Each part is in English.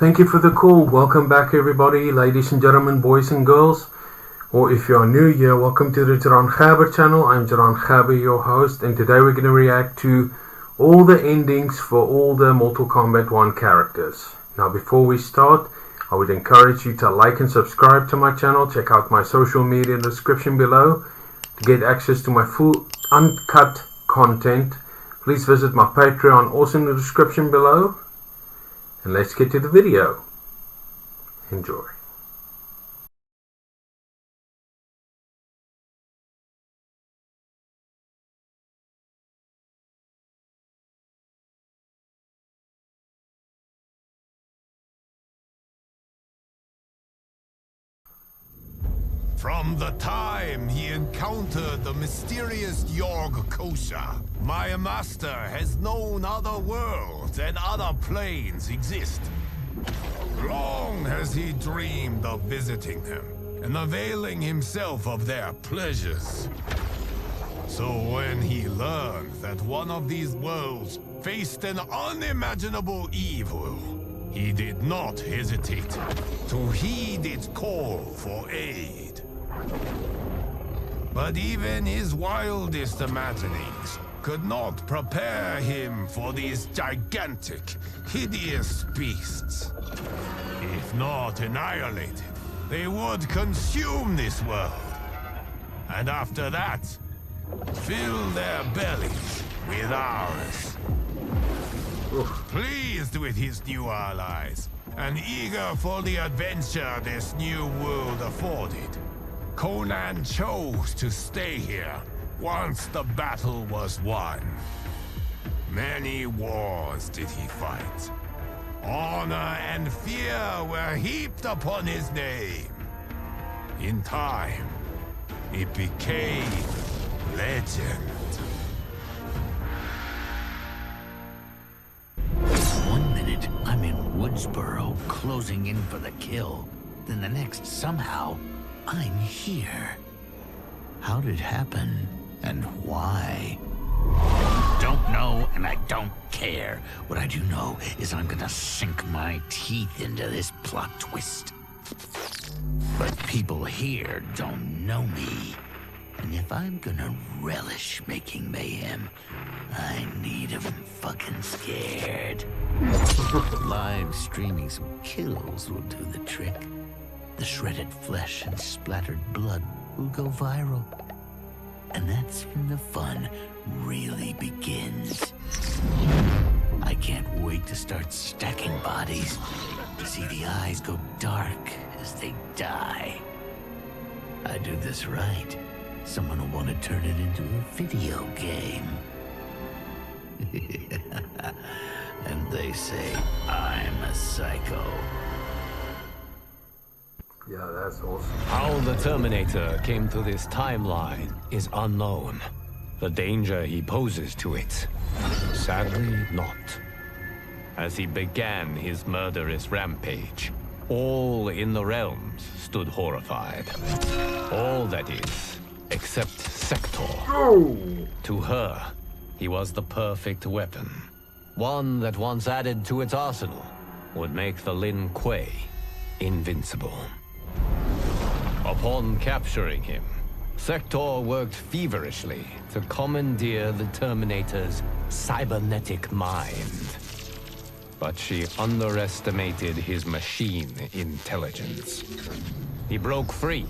Thank you for the call. Welcome back, everybody, ladies and gentlemen, boys and girls. Or if you are new here, welcome to the Gérann Gerber channel. I'm Gérann Gerber, your host, and today we're going to react to all the endings for all the Mortal Kombat 1 characters. Now, before we start, I would encourage you to like and subscribe to my channel. Check out my social media in the description below to get access to my full uncut content. Please visit my Patreon, also in the description below. And let's get to the video. Enjoy. From the time he encountered the mysterious Yorg Kosha, my master has known other worlds and other planes exist. Long has he dreamed of visiting them and availing himself of their pleasures. So when he learned that one of these worlds faced an unimaginable evil, he did not hesitate to heed its call for aid. But even his wildest imaginings could not prepare him for these gigantic, hideous beasts. If not annihilated, they would consume this world. And after that, fill their bellies with ours. Pleased with his new allies, and eager for the adventure this new world afforded, Conan chose to stay here once the battle was won. Many wars did he fight. Honor and fear were heaped upon his name. In time, it became legend. One minute, I'm in Woodsboro, closing in for the kill. Then the next, somehow, I'm here. How did it happen, and why? Don't know, and I don't care. What I do know is I'm gonna sink my teeth into this plot twist. But people here don't know me. And if I'm gonna relish making mayhem, I need 'em fucking scared. Live streaming some kills will do the trick. The shredded flesh and splattered blood will go viral. And that's when the fun really begins. I can't wait to start stacking bodies, to see the eyes go dark as they die. I do this right, someone will want to turn it into a video game. And they say I'm a psycho. Yeah, that's awesome. How the Terminator came to this timeline is unknown. The danger he poses to it, sadly not. As he began his murderous rampage, all in the realms stood horrified. All, that is, except Sector. Oh. To her, he was the perfect weapon. One that once added to its arsenal would make the Lin Kuei invincible. Upon capturing him, Sector worked feverishly to commandeer the Terminator's cybernetic mind. But she underestimated his machine intelligence. He broke free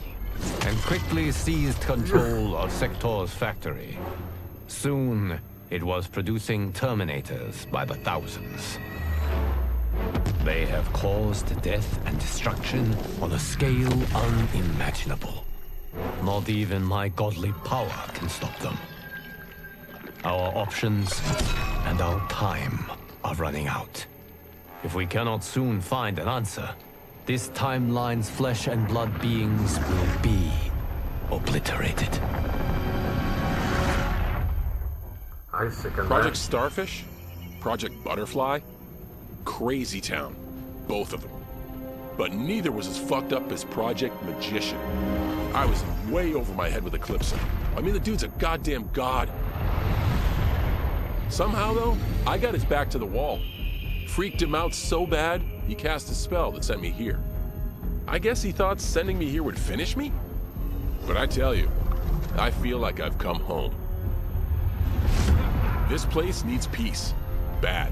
and quickly seized control of Sector's factory. Soon, it was producing Terminators by the thousands. They have caused death and destruction on a scale unimaginable. Not even my godly power can stop them. Our options and our time are running out. If we cannot soon find an answer, this timeline's flesh and blood beings will be obliterated. I second Project that. Starfish? Project Butterfly? Crazy town. Both of them. But neither was as fucked up as Project Magician. I was way over my head with Eclipse. I mean, the dude's a goddamn god. Somehow, though, I got his back to the wall. Freaked him out so bad, he cast a spell that sent me here. I guess he thought sending me here would finish me? But I tell you, I feel like I've come home. This place needs peace. Bad.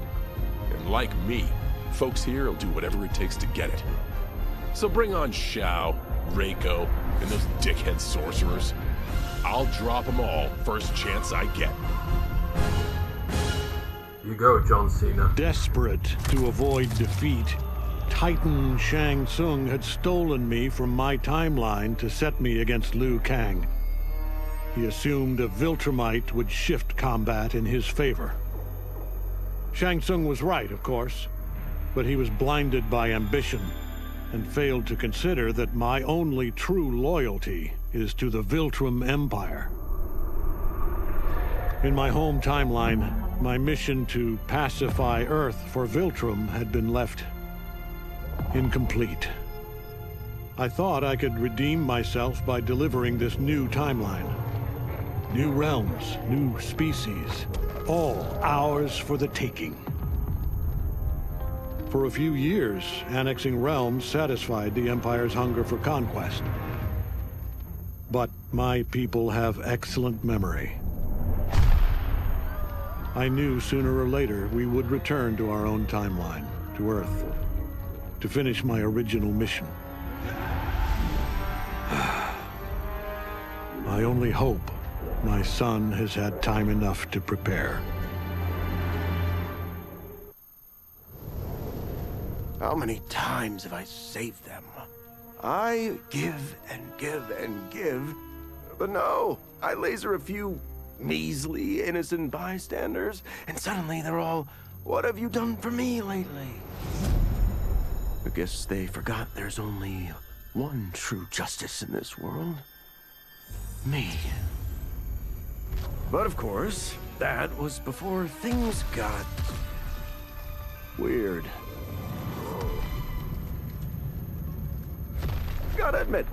And like me, folks here will do whatever it takes to get it. So bring on Shao, Reiko, and those dickhead sorcerers. I'll drop them all first chance I get. You go, John Cena. Desperate to avoid defeat, Titan Shang Tsung had stolen me from my timeline to set me against Liu Kang. He assumed a Viltrumite would shift combat in his favor. Shang Tsung was right, of course, but he was blinded by ambition and failed to consider that my only true loyalty is to the Viltrum Empire. In my home timeline, my mission to pacify Earth for Viltrum had been left incomplete. I thought I could redeem myself by delivering this new timeline. New realms, new species, all ours for the taking. For a few years, annexing realms satisfied the Empire's hunger for conquest. But my people have excellent memory. I knew sooner or later we would return to our own timeline, to Earth, to finish my original mission. I only hope my son has had time enough to prepare. How many times have I saved them? I give and give and give, but no, I laser a few measly, innocent bystanders, and suddenly they're all, "What have you done for me lately?" I guess they forgot there's only one true justice in this world. Me. But of course, that was before things got weird. Gotta admit,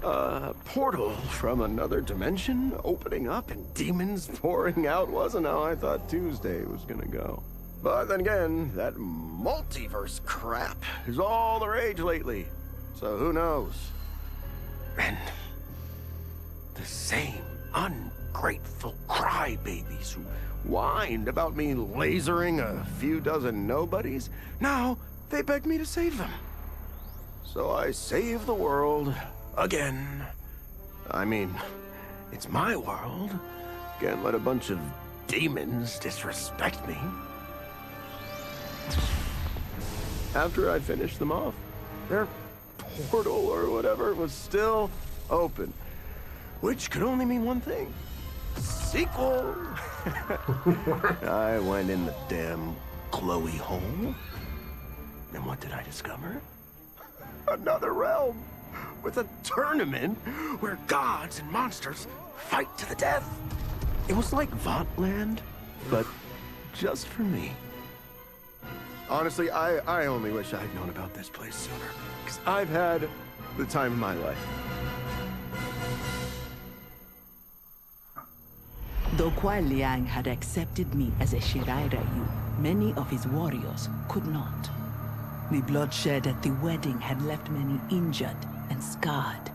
a portal from another dimension opening up and demons pouring out wasn't how I thought Tuesday was gonna go. But then again, that multiverse crap is all the rage lately, so who knows? And the same ungrateful crybabies who whined about me lasering a few dozen nobodies, now they beg me to save them. So I save the world again. I mean, it's my world. Can't let a bunch of demons disrespect me. After I finished them off, their portal or whatever was still open, which could only mean one thing. Sequel! I went in the damn glowy hole. And what did I discover? Another realm with a tournament where gods and monsters fight to the death. It was like Votland, but just for me. Honestly, I only wish I had known about this place sooner, because I've had the time of my life. Though Kuai Liang had accepted me as a Shirai Ryu, many of his warriors could not. The bloodshed at the wedding had left many injured and scarred.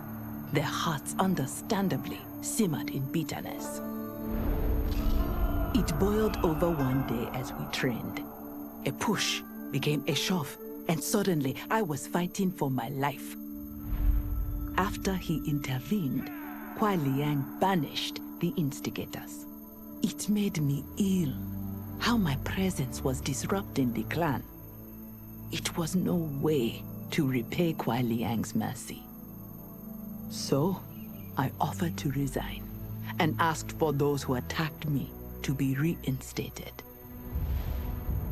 Their hearts understandably simmered in bitterness. It boiled over one day as we trained. A push became a shove, and suddenly I was fighting for my life. After he intervened, Kuai Liang banished the instigators. It made me ill, how my presence was disrupting the clan. It was no way to repay Kuai Liang's mercy. So, I offered to resign, and asked for those who attacked me to be reinstated.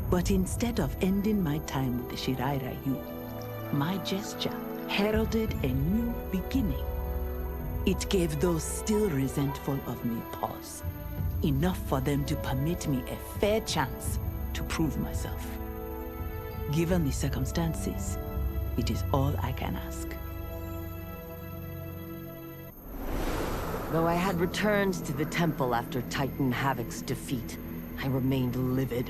But instead of ending my time with the Shirai Ryu, my gesture heralded a new beginning. It gave those still resentful of me pause, enough for them to permit me a fair chance to prove myself. Given the circumstances, it is all I can ask. Though I had returned to the temple after Titan Havoc's defeat, I remained livid.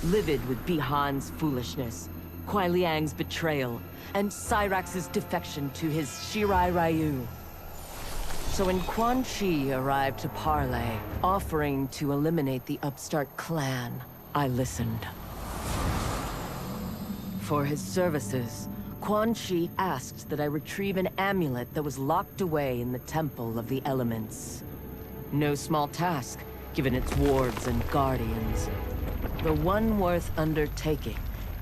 Livid with Bihan's foolishness. Kuai Liang's betrayal, and Cyrax's defection to his Shirai Ryu. So when Quan Chi arrived to parley, offering to eliminate the upstart clan, I listened. For his services, Quan Chi asked that I retrieve an amulet that was locked away in the Temple of the Elements. No small task, given its wards and guardians. The one worth undertaking,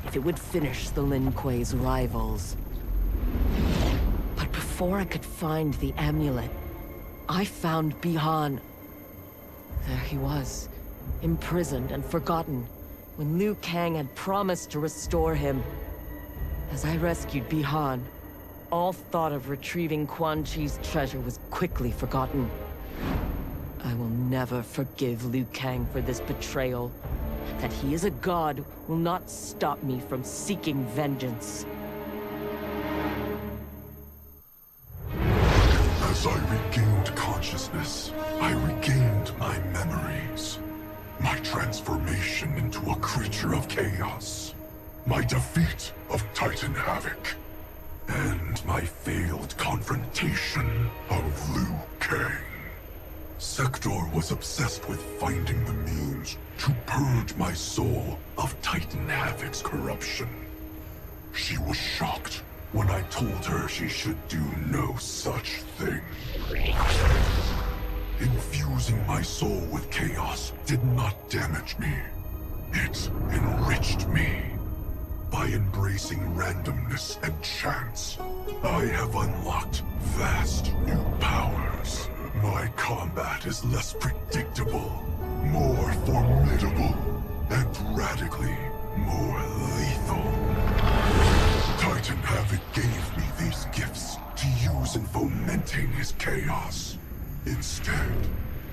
if it would finish the Lin Kuei's rivals. But before I could find the amulet, I found Bihan. There he was, imprisoned and forgotten, when Liu Kang had promised to restore him. As I rescued Bihan, all thought of retrieving Quan Chi's treasure was quickly forgotten. I will never forgive Liu Kang for this betrayal. That he is a god will not stop me from seeking vengeance. As I regained consciousness, I regained my memories. My transformation into a creature of chaos. My defeat of Titan Havoc. And my failed confrontation of Liu Kang. Sector was obsessed with finding the means to purge my soul of Titan Havoc's corruption. She was shocked when I told her she should do no such thing. Infusing my soul with chaos did not damage me. It enriched me. By embracing randomness and chance, I have unlocked vast new powers. My combat is less predictable, more formidable, and radically more lethal. Titan Havoc gave me these gifts to use in fomenting his chaos. Instead,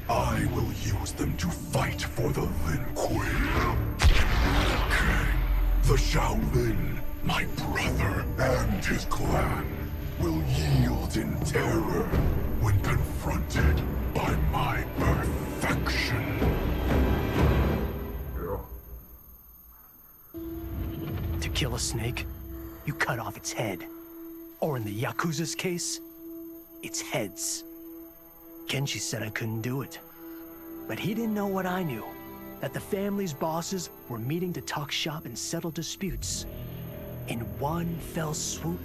I will use them to fight for the Lin Kuei. Kang, the Shaolin, my brother and his clan, will yield in terror when confronted by my perfection. To kill a snake, you cut off its head. Or in the Yakuza's case, its heads. Kenshi said I couldn't do it. But he didn't know what I knew. That the family's bosses were meeting to talk shop and settle disputes. In one fell swoop,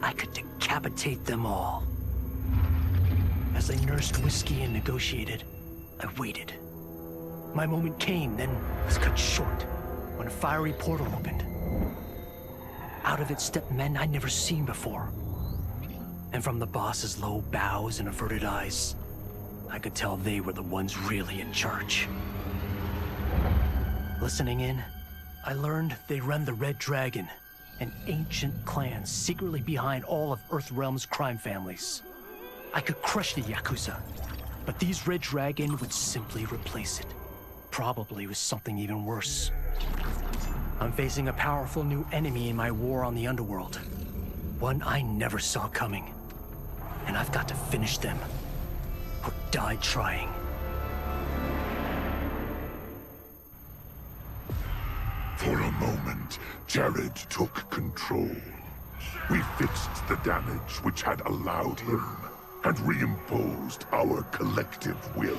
I could decapitate them all. As I nursed whiskey and negotiated, I waited. My moment came, then was cut short when a fiery portal opened. Out of it stepped men I'd never seen before. And from the boss's low bows and averted eyes, I could tell they were the ones really in charge. Listening in, I learned they run the Red Dragon, an ancient clan secretly behind all of Earthrealm's crime families. I could crush the Yakuza, but these Red Dragon would simply replace it. Probably with something even worse. I'm facing a powerful new enemy in my war on the underworld. One I never saw coming. And I've got to finish them. Or die trying. For a moment, Jared took control. We fixed the damage which had allowed him, and reimposed our collective will.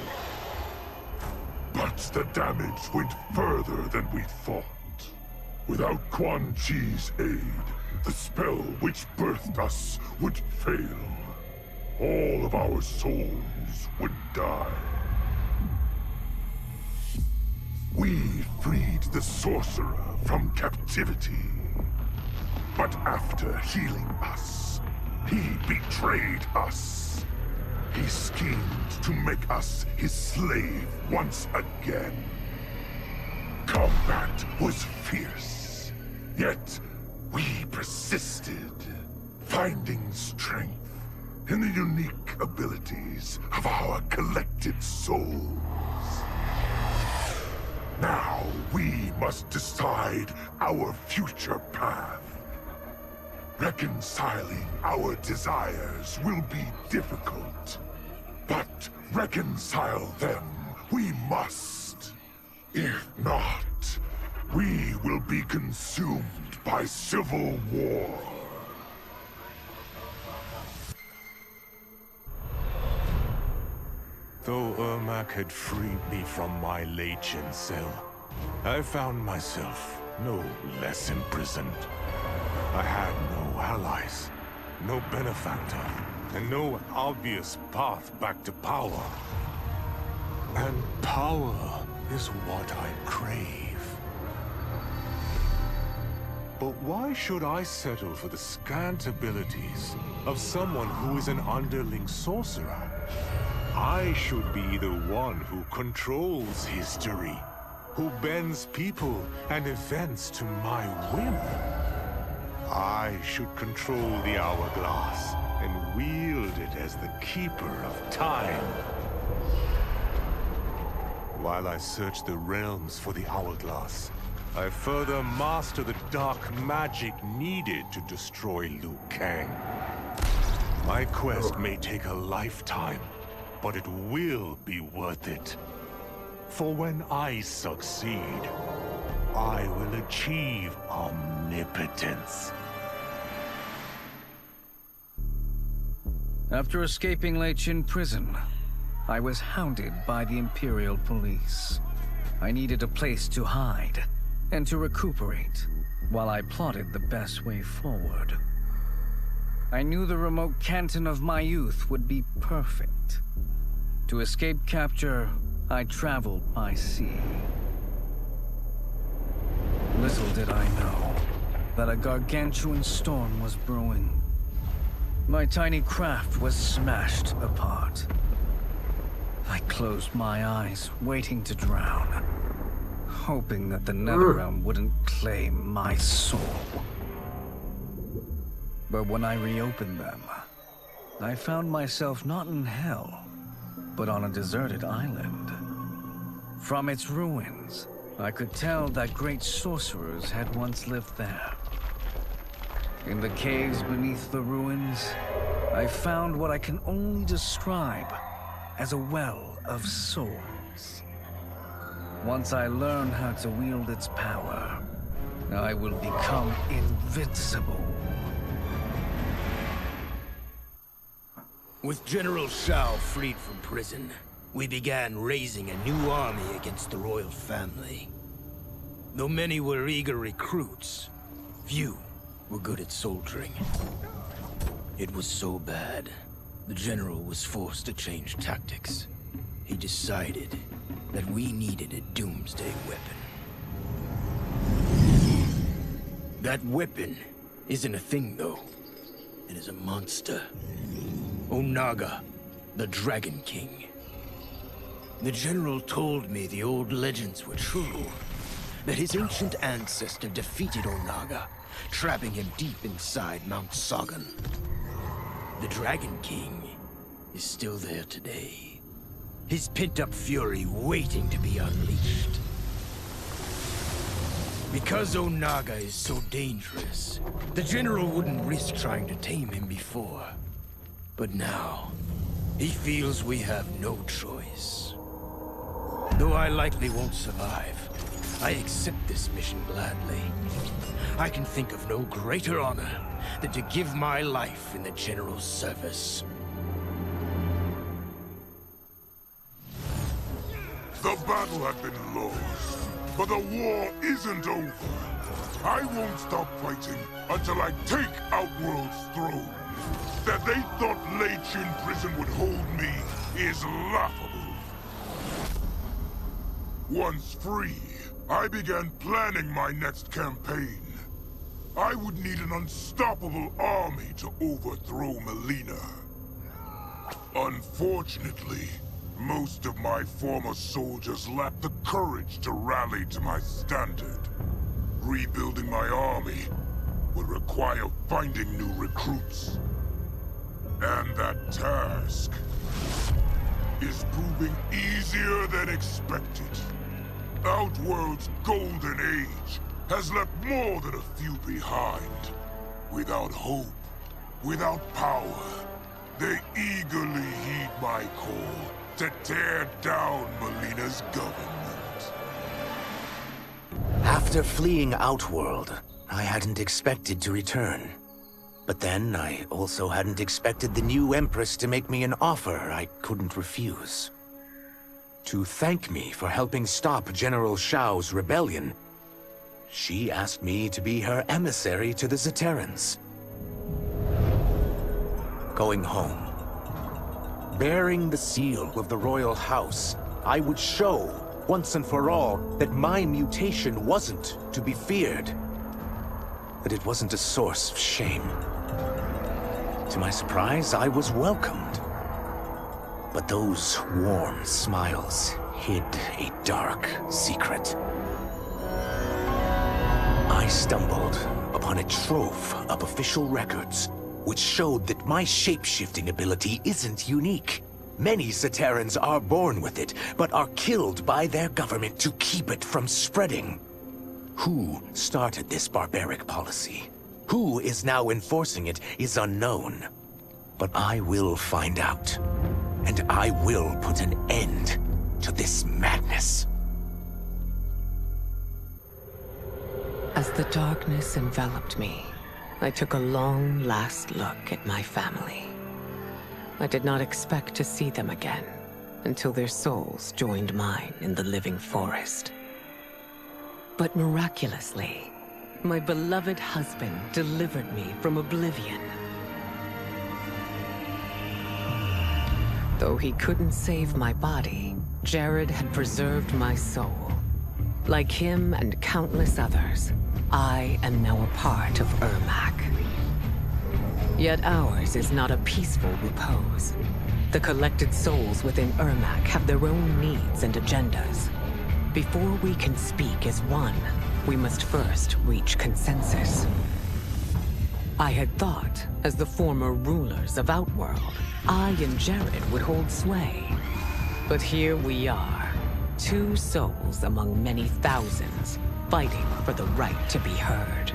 But the damage went further than we thought. Without Quan Chi's aid, the spell which birthed us would fail. All of our souls would die. We freed the sorcerer from captivity. But after healing us, he betrayed us. He schemed to make us his slave once again. Combat was fierce, yet we persisted, finding strength in the unique abilities of our collected souls. Now we must decide our future path. Reconciling our desires will be difficult, but reconcile them we must. If not, we will be consumed by civil war. Though Ermac had freed me from my Legion cell, I found myself no less imprisoned. I had no allies, no benefactor, and no obvious path back to power. And power is what I crave. But why should I settle for the scant abilities of someone who is an underling sorcerer? I should be the one who controls history, who bends people and events to my whim. I should control the hourglass and wield it as the keeper of time. While I search the realms for the hourglass, I further master the dark magic needed to destroy Liu Kang. My quest may take a lifetime, but it will be worth it. For when I succeed, I will achieve omnipotence. After escaping Lei Chin prison, I was hounded by the Imperial Police. I needed a place to hide and to recuperate while I plotted the best way forward. I knew the remote canton of my youth would be perfect. To escape capture, I traveled by sea. Little did I know that a gargantuan storm was brewing. My tiny craft was smashed apart. I closed my eyes, waiting to drown, hoping that the Netherrealm wouldn't claim my soul. But when I reopened them, I found myself not in hell, but on a deserted island. From its ruins, I could tell that great sorcerers had once lived there. In the caves beneath the ruins, I found what I can only describe as a well of souls. Once I learn how to wield its power, I will become invincible. With General Shao freed from prison, we began raising a new army against the royal family. Though many were eager recruits, few were good at soldiering. It was so bad, the general was forced to change tactics. He decided that we needed a doomsday weapon. That weapon isn't a thing, though. It is a monster. Onaga, the Dragon King. The general told me the old legends were true. That his ancient ancestor defeated Onaga, trapping him deep inside Mount Sagan. The Dragon King is still there today. His pent-up fury waiting to be unleashed. Because Onaga is so dangerous, the general wouldn't risk trying to tame him before. But now, he feels we have no choice. Though I likely won't survive, I accept this mission gladly. I can think of no greater honor than to give my life in the General's service. The battle had been lost, but the war isn't over. I won't stop fighting until I take Outworld's throne. That they thought Lei Chin prison would hold me is laughable. Once free, I began planning my next campaign. I would need an unstoppable army to overthrow Melina. Unfortunately, most of my former soldiers lacked the courage to rally to my standard. Rebuilding my army would require finding new recruits. And that task is proving easier than expected. Outworld's golden age has left more than a few behind. Without hope, without power, they eagerly heed my call to tear down Melina's government. After fleeing Outworld, I hadn't expected to return. But then, I also hadn't expected the new Empress to make me an offer I couldn't refuse. To thank me for helping stop General Shao's rebellion, she asked me to be her emissary to the Zaterrans. Going home, bearing the seal of the royal house, I would show, once and for all, that my mutation wasn't to be feared. That it wasn't a source of shame. To my surprise, I was welcomed. But those warm smiles hid a dark secret. I stumbled upon a trove of official records, which showed that my shape-shifting ability isn't unique. Many Zaterrans are born with it, but are killed by their government to keep it from spreading. Who started this barbaric policy? Who is now enforcing it is unknown. But I will find out. And I will put an end to this madness. As the darkness enveloped me, I took a long last look at my family. I did not expect to see them again until their souls joined mine in the living forest. But miraculously, my beloved husband delivered me from oblivion. Though he couldn't save my body, Jared had preserved my soul. Like him and countless others, I am now a part of Ermac. Yet ours is not a peaceful repose. The collected souls within Ermac have their own needs and agendas. Before we can speak as one, we must first reach consensus. I had thought, as the former rulers of Outworld, I and Jared would hold sway. But here we are, two souls among many thousands, fighting for the right to be heard.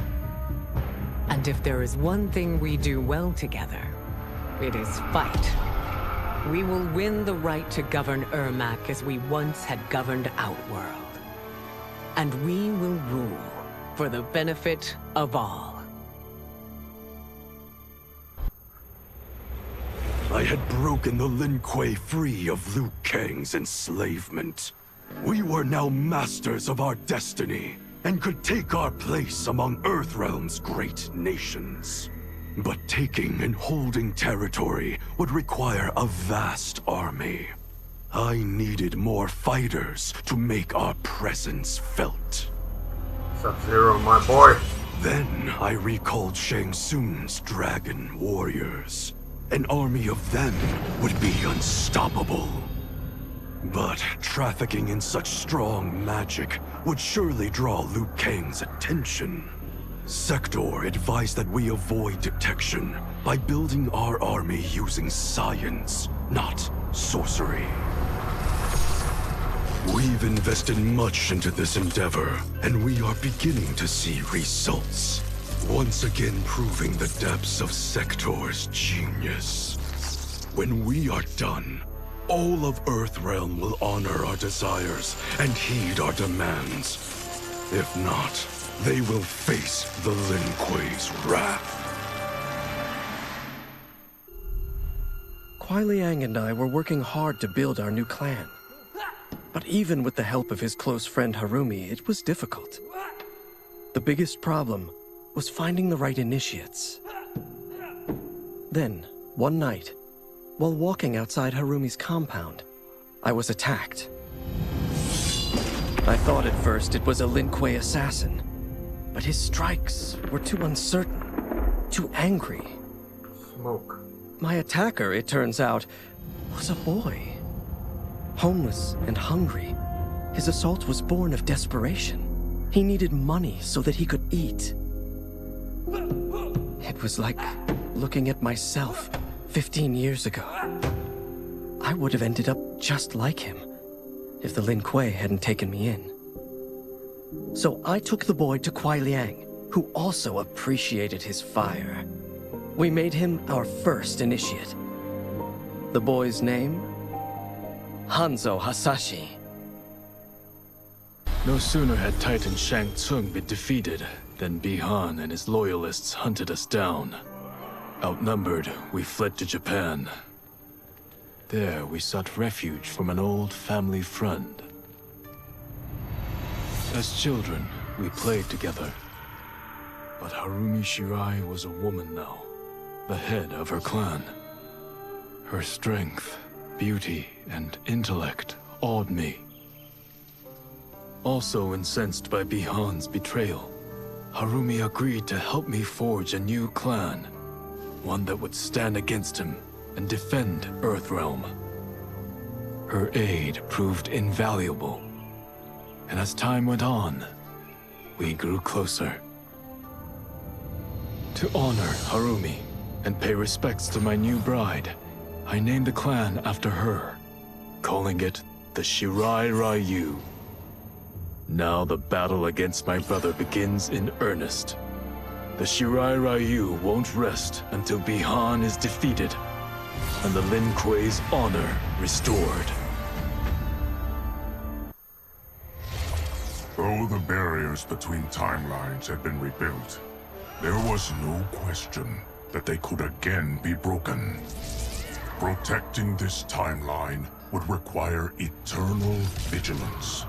And if there is one thing we do well together, it is fight. We will win the right to govern Ermac as we once had governed Outworld. And we will rule for the benefit of all. I had broken the Lin Kuei free of Liu Kang's enslavement. We were now masters of our destiny, and could take our place among Earthrealm's great nations. But taking and holding territory would require a vast army. I needed more fighters to make our presence felt. Sub-Zero, my boy. Then I recalled Shang Tsung's dragon warriors. An army of them would be unstoppable. But trafficking in such strong magic would surely draw Liu Kang's attention. Sector advised that we avoid detection by building our army using science, not sorcery. We've invested much into this endeavor, and we are beginning to see results. Once again proving the depths of Sector's genius. When we are done, all of Earthrealm will honor our desires and heed our demands. If not, they will face the Lin Kuei's wrath. Kuai Liang and I were working hard to build our new clan. But even with the help of his close friend Harumi, it was difficult. The biggest problem was finding the right initiates. Then, one night, while walking outside Harumi's compound, I was attacked. I thought at first it was a Lin Kuei assassin, but his strikes were too uncertain, too angry. Smoke. My attacker, it turns out, was a boy. Homeless and hungry, his assault was born of desperation. He needed money so that he could eat. It was like looking at myself 15 years ago. I would have ended up just like him if the Lin Kuei hadn't taken me in. So I took the boy to Kuai Liang, who also appreciated his fire. We made him our first initiate. The boy's name? Hanzo Hasashi. No sooner had Titan Shang Tsung been defeated than Bi-Han and his loyalists hunted us down. Outnumbered, we fled to Japan. There, we sought refuge from an old family friend. As children, we played together. But Harumi Shirai was a woman now, the head of her clan. Her strength, beauty, and intellect awed me. Also incensed by Bi-Han's betrayal, Harumi agreed to help me forge a new clan, one that would stand against him and defend Earthrealm. Her aid proved invaluable, and as time went on, we grew closer. To honor Harumi and pay respects to my new bride, I named the clan after her, calling it the Shirai Ryu. Now the battle against my brother begins in earnest. The Shirai Ryu won't rest until Bi-Han is defeated and the Lin Kuei's honor restored. Though the barriers between timelines had been rebuilt, there was no question that they could again be broken. Protecting this timeline would require eternal vigilance,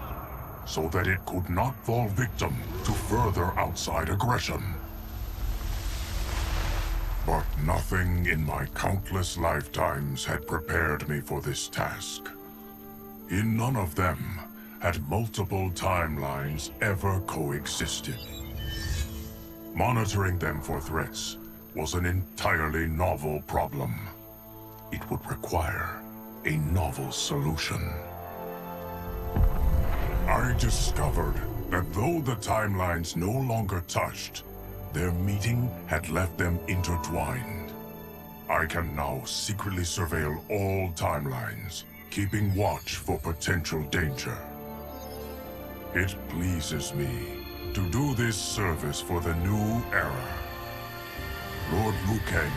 so that it could not fall victim to further outside aggression. But nothing in my countless lifetimes had prepared me for this task. In none of them had multiple timelines ever coexisted. Monitoring them for threats was an entirely novel problem. It would require a novel solution. I discovered that though the timelines no longer touched, their meeting had left them intertwined. I can now secretly surveil all timelines, keeping watch for potential danger. It pleases me to do this service for the new era. Lord Liu Kang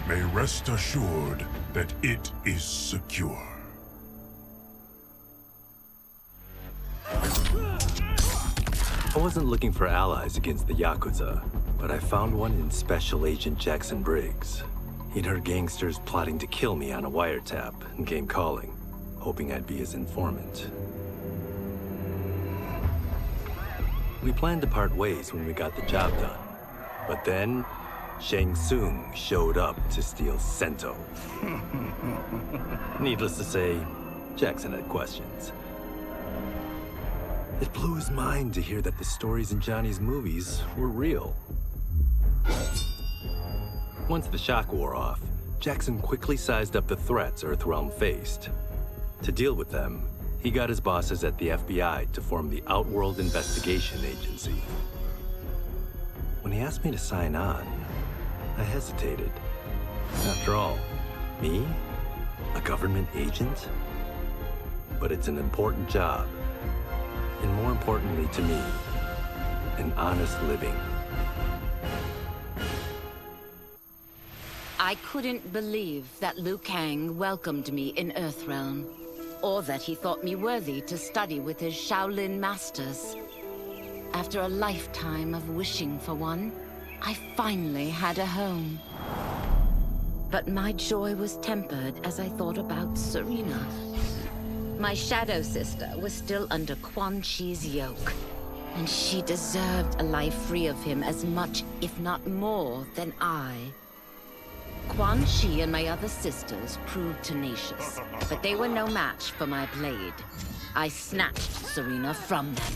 may rest assured that it is secure. I wasn't looking for allies against the Yakuza, but I found one in Special Agent Jackson Briggs. He'd heard gangsters plotting to kill me on a wiretap and came calling, hoping I'd be his informant. We planned to part ways when we got the job done, but then Shang Tsung showed up to steal Sento. Needless to say, Jackson had questions. It blew his mind to hear that the stories in Johnny's movies were real. Once the shock wore off, Jackson quickly sized up the threats Earthrealm faced. To deal with them, he got his bosses at the FBI to form the Outworld Investigation Agency. When he asked me to sign on, I hesitated. After all, me? A government agent? But it's an important job. And more importantly to me, an honest living. I couldn't believe that Liu Kang welcomed me in Earthrealm, or that he thought me worthy to study with his Shaolin masters. After a lifetime of wishing for one, I finally had a home. But my joy was tempered as I thought about Serena. My shadow sister was still under Quan Chi's yoke, and she deserved a life free of him as much, if not more, than I. Quan Chi and my other sisters proved tenacious, but they were no match for my blade. I snatched Serena from them.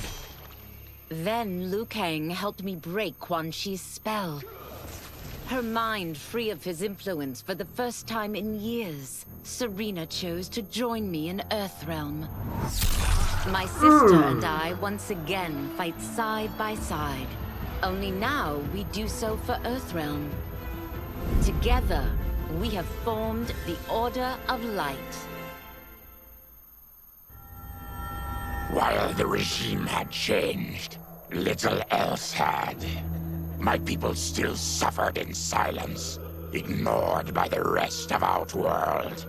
Then Liu Kang helped me break Quan Chi's spell. Her mind free of his influence for the first time in years, Serena chose to join me in Earthrealm. My sister and I once again fight side by side. Only now we do so for Earthrealm. Together, we have formed the Order of Light. While the regime had changed, little else had. My people still suffered in silence, ignored by the rest of Outworld.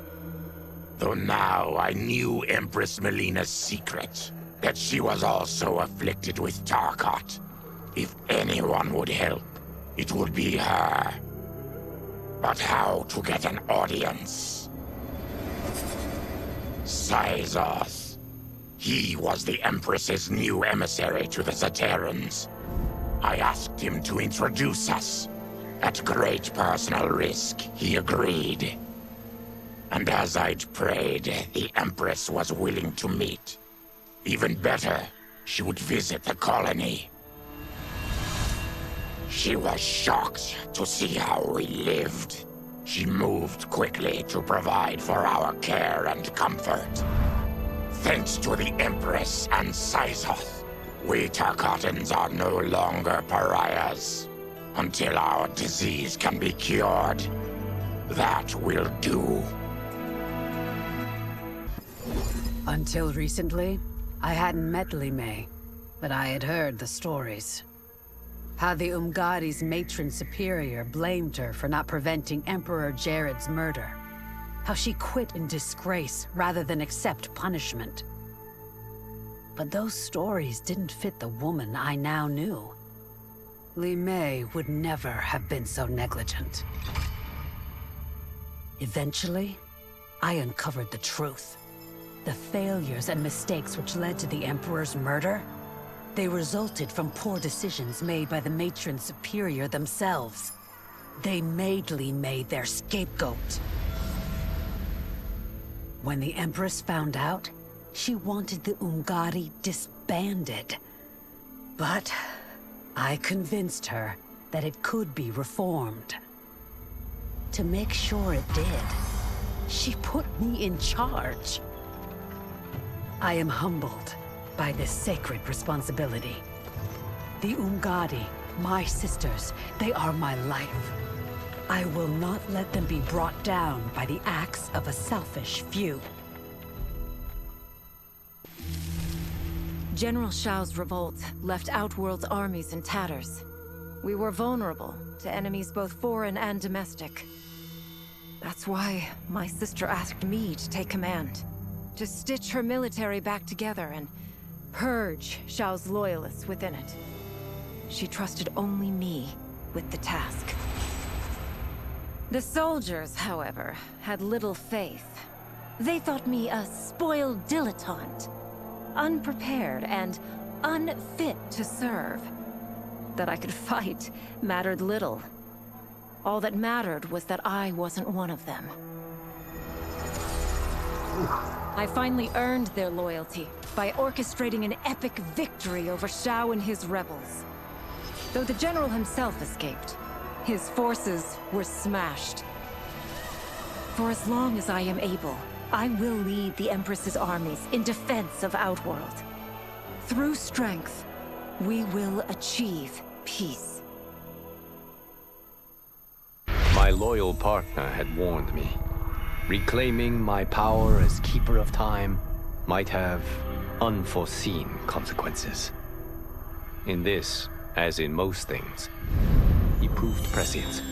Though now I knew Empress Melina's secret, that she was also afflicted with Tarkat. If anyone would help, it would be her. But how to get an audience? Syzoth. He was the Empress's new emissary to the Zaterrans. I asked him to introduce us. At great personal risk, he agreed. And as I'd prayed, the Empress was willing to meet. Even better, she would visit the colony. She was shocked to see how we lived. She moved quickly to provide for our care and comfort. Thanks to the Empress and Syzoth, we Tarkatans are no longer pariahs. Until our disease can be cured, that will do. Until recently, I hadn't met Limei, but I had heard the stories. How the Umgadi's matron superior blamed her for not preventing Emperor Jared's murder. How she quit in disgrace rather than accept punishment. But those stories didn't fit the woman I now knew. Limei would never have been so negligent. Eventually, I uncovered the truth. The failures and mistakes which led to the Emperor's murder, they resulted from poor decisions made by the Matron Superior themselves. They made Limei their scapegoat. When the Empress found out, she wanted the Umgadi disbanded. But I convinced her that it could be reformed. To make sure it did, she put me in charge. I am humbled by this sacred responsibility. The Umgadi, my sisters, they are my life. I will not let them be brought down by the acts of a selfish few. General Shao's revolt left Outworld's armies in tatters. We were vulnerable to enemies both foreign and domestic. That's why my sister asked me to take command, to stitch her military back together and purge Shao's loyalists within it. She trusted only me with the task. The soldiers, however, had little faith. They thought me a spoiled dilettante, unprepared and unfit to serve. That I could fight mattered little. All that mattered was that I wasn't one of them. I finally earned their loyalty by orchestrating an epic victory over Shao and his rebels. Though the general himself escaped, his forces were smashed. For as long as I am able, I will lead the Empress's armies in defense of Outworld. Through strength, we will achieve peace. My loyal partner had warned me. Reclaiming my power as Keeper of Time might have unforeseen consequences. In this, as in most things, he proved prescient.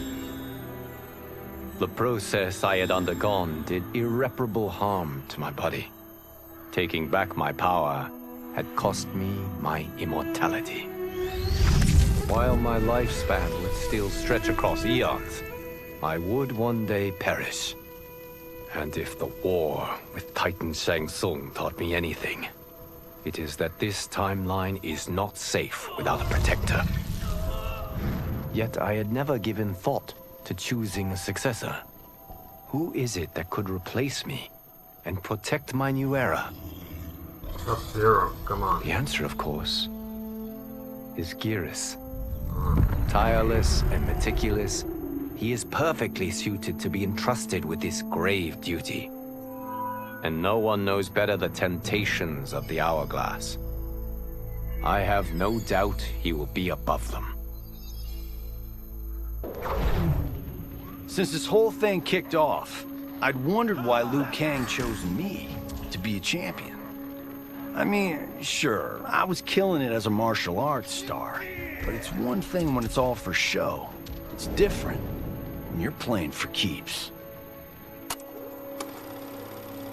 The process I had undergone did irreparable harm to my body. Taking back my power had cost me my immortality. While my lifespan would still stretch across eons, I would one day perish. And if the war with Titan Shang Tsung taught me anything, it is that this timeline is not safe without a protector. Yet I had never given thought to choosing a successor. Who is it that could replace me and protect my new era? Sub-Zero, come on. The answer, of course, is Geras. Tireless and meticulous, he is perfectly suited to be entrusted with this grave duty. And no one knows better the temptations of the Hourglass. I have no doubt he will be above them. Since this whole thing kicked off, I'd wondered why Liu Kang chose me to be a champion. I mean, sure, I was killing it as a martial arts star, but it's one thing when it's all for show. It's different when you're playing for keeps.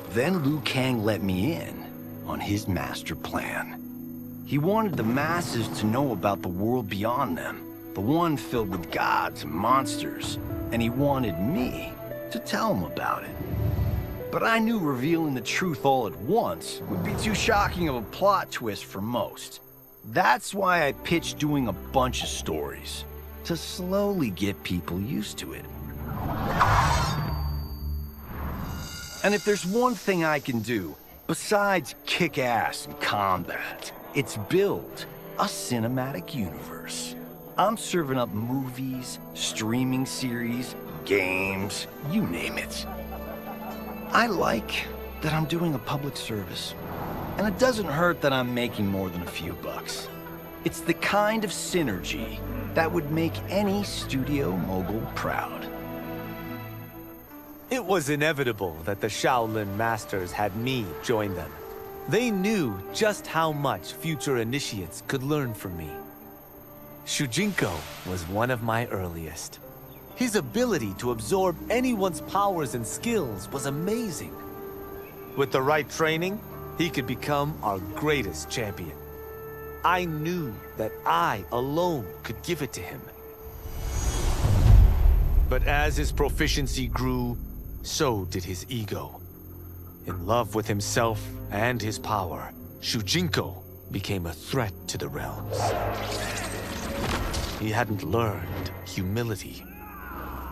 Then Liu Kang let me in, on his master plan. He wanted the masses to know about the world beyond them, the one filled with gods and monsters, and he wanted me to tell him about it. But I knew revealing the truth all at once would be too shocking of a plot twist for most. That's why I pitched doing a bunch of stories, to slowly get people used to it. And if there's one thing I can do, besides kick ass in combat, it's build a cinematic universe. I'm serving up movies, streaming series, games, you name it. I like that I'm doing a public service. And it doesn't hurt that I'm making more than a few bucks. It's the kind of synergy that would make any studio mogul proud. It was inevitable that the Shaolin Masters had me join them. They knew just how much future initiates could learn from me. Shujinko was one of my earliest. His ability to absorb anyone's powers and skills was amazing. With the right training, he could become our greatest champion. I knew that I alone could give it to him. But as his proficiency grew, so did his ego. In love with himself and his power, Shujinko became a threat to the realms. He hadn't learned humility,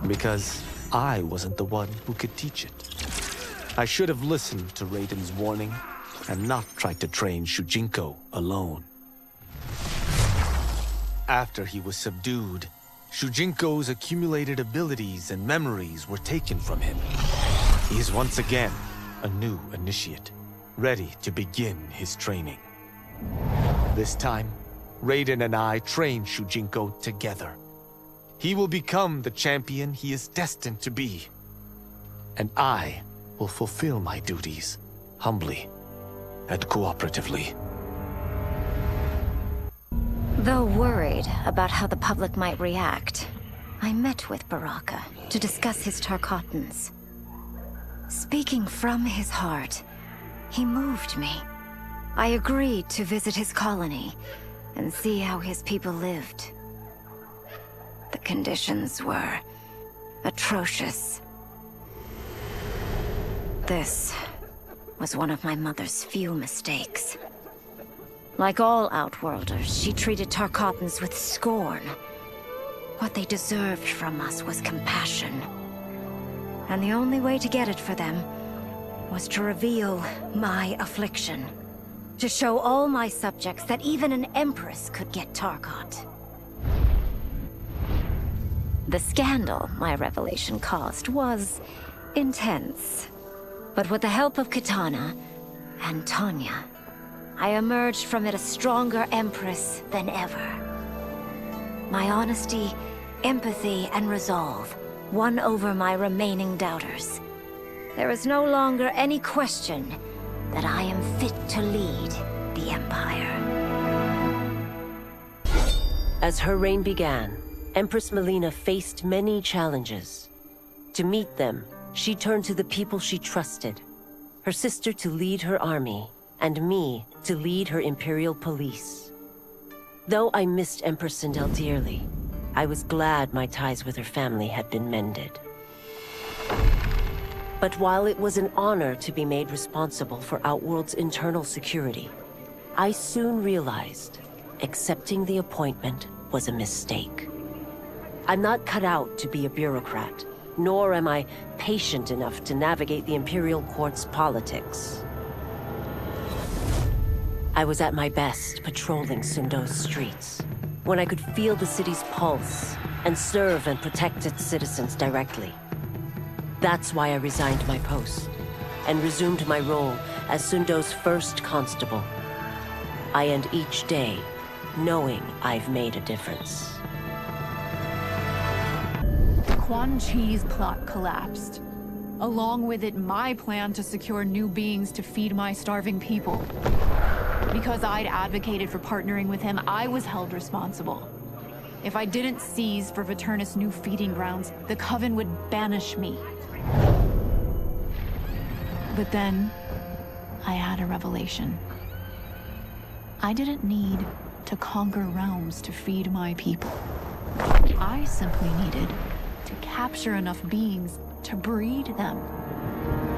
because I wasn't the one who could teach it. I should have listened to Raiden's warning and not tried to train Shujinko alone. After he was subdued, Shujinko's accumulated abilities and memories were taken from him. He is once again a new initiate, ready to begin his training. This time, Raiden and I train Shujinko together. He will become the champion he is destined to be. And I will fulfill my duties, humbly and cooperatively. Though worried about how the public might react, I met with Baraka to discuss his Tarkatans. Speaking from his heart, he moved me. I agreed to visit his colony and see how his people lived. The conditions were atrocious. This was one of my mother's few mistakes. Like all Outworlders, she treated Tarkatans with scorn. What they deserved from us was compassion. And the only way to get it for them was to reveal my affliction. To show all my subjects that even an empress could get Tarkat. The scandal my revelation caused was intense. But with the help of Kitana and Tanya, I emerged from it a stronger empress than ever. My honesty, empathy, and resolve won over my remaining doubters. There is no longer any question that I am fit to lead the Empire. As her reign began, Empress Melina faced many challenges. To meet them, she turned to the people she trusted. Her sister to lead her army, and me to lead her Imperial police. Though I missed Empress Sindel dearly, I was glad my ties with her family had been mended. But while it was an honor to be made responsible for Outworld's internal security, I soon realized accepting the appointment was a mistake. I'm not cut out to be a bureaucrat, nor am I patient enough to navigate the Imperial Court's politics. I was at my best patrolling Sundo's streets, when I could feel the city's pulse and serve and protect its citizens directly. That's why I resigned my post and resumed my role as Sundo's first constable. I end each day knowing I've made a difference. Quan Chi's plot collapsed. Along with it, my plan to secure new beings to feed my starving people. Because I'd advocated for partnering with him, I was held responsible. If I didn't seize for Viternus' new feeding grounds, the Coven would banish me. But then, I had a revelation. I didn't need to conquer realms to feed my people. I simply needed to capture enough beings to breed them.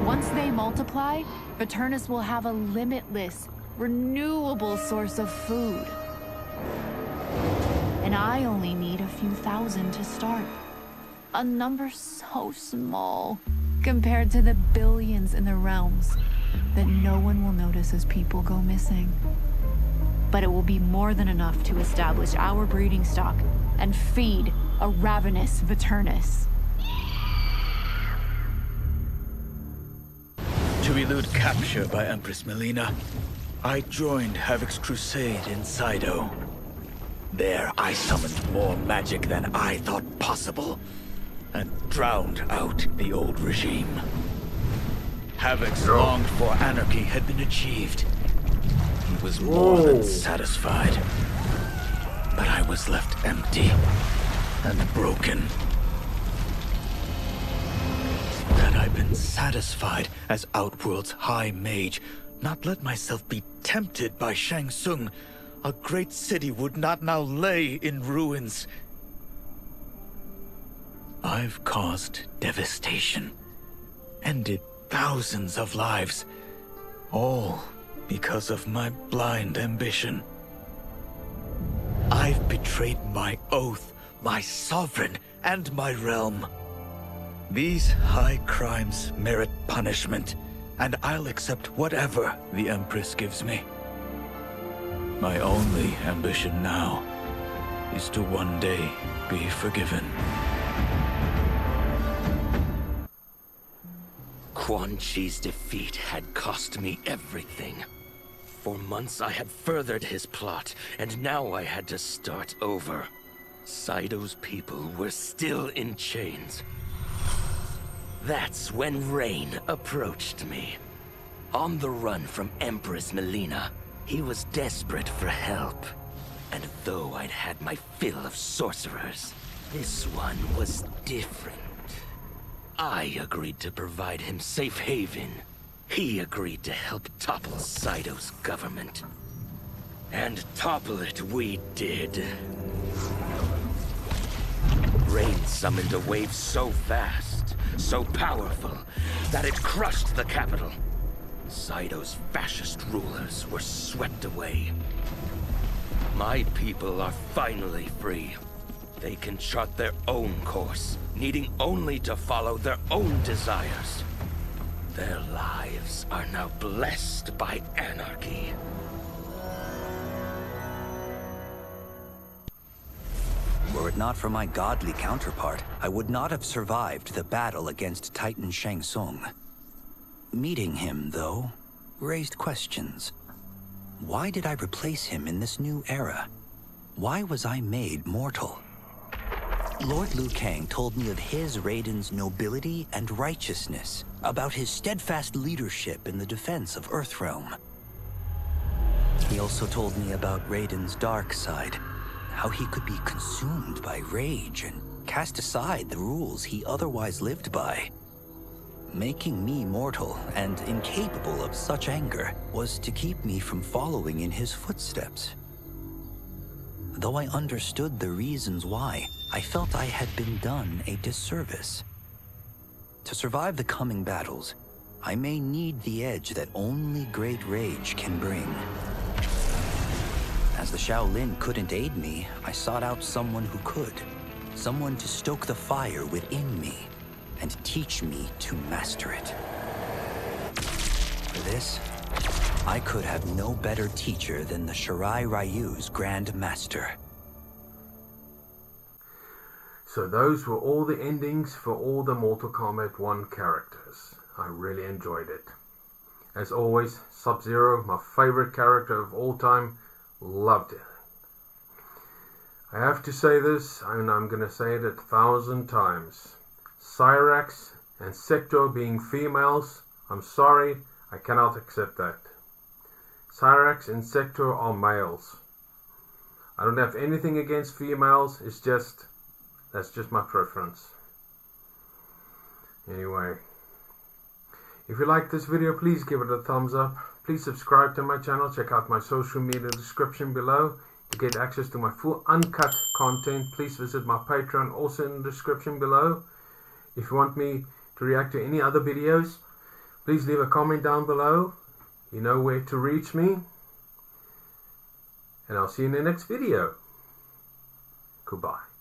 Once they multiply, Veternus will have a limitless, renewable source of food. And I only need a few thousand to start. A number so small compared to the billions in the realms that no one will notice as people go missing. But it will be more than enough to establish our breeding stock and feed a ravenous Veternus. To elude capture by Empress Melina, I joined Havoc's crusade in Sido. There, I summoned more magic than I thought possible, and drowned out the old regime. Havoc's longed-for anarchy had been achieved. He was more than satisfied. But I was left empty and broken. Had I been satisfied as Outworld's High Mage, not let myself be tempted by Shang Tsung, a great city would not now lay in ruins. I've caused devastation, ended thousands of lives, all because of my blind ambition. I've betrayed my oath, my sovereign, and my realm. These high crimes merit punishment, and I'll accept whatever the Empress gives me. My only ambition now is to one day be forgiven. Quan Chi's defeat had cost me everything. For months I had furthered his plot, and now I had to start over. Sido's people were still in chains. That's when Rain approached me. On the run from Empress Melina, he was desperate for help. And though I'd had my fill of sorcerers, this one was different. I agreed to provide him safe haven. He agreed to help topple Sido's government. And topple it we did. Rain summoned a wave so fast, so powerful, that it crushed the capital. Sido's fascist rulers were swept away. My people are finally free. They can chart their own course, needing only to follow their own desires. Their lives are now blessed by anarchy. Were it not for my godly counterpart, I would not have survived the battle against Titan Shang Tsung. Meeting him, though, raised questions. Why did I replace him in this new era? Why was I made mortal? Lord Liu Kang told me of his Raiden's nobility and righteousness, about his steadfast leadership in the defense of Earthrealm. He also told me about Raiden's dark side, how he could be consumed by rage and cast aside the rules he otherwise lived by. Making me mortal and incapable of such anger was to keep me from following in his footsteps. Though I understood the reasons why, I felt I had been done a disservice. To survive the coming battles, I may need the edge that only great rage can bring. As the Shaolin couldn't aid me, I sought out someone who could. Someone to stoke the fire within me and teach me to master it. For this, I could have no better teacher than the Shirai Ryu's Grand Master. So those were all the endings for all the Mortal Kombat 1 characters. I really enjoyed it. As always, Sub-Zero, my favorite character of all time, loved it. I have to say this, and I'm going to say it 1,000 times. Cyrax and Sector being females, I'm sorry, I cannot accept that. Cyrax and Sector are males. I don't have anything against females, that's just my preference. Anyway, if you like this video, please give it a thumbs up. Please subscribe to my channel. Check out my social media description below. To get access to my full uncut content, please visit my Patreon, also in the description below. If you want me to react to any other videos, please leave a comment down below. You know where to reach me. And I'll see you in the next video. Goodbye.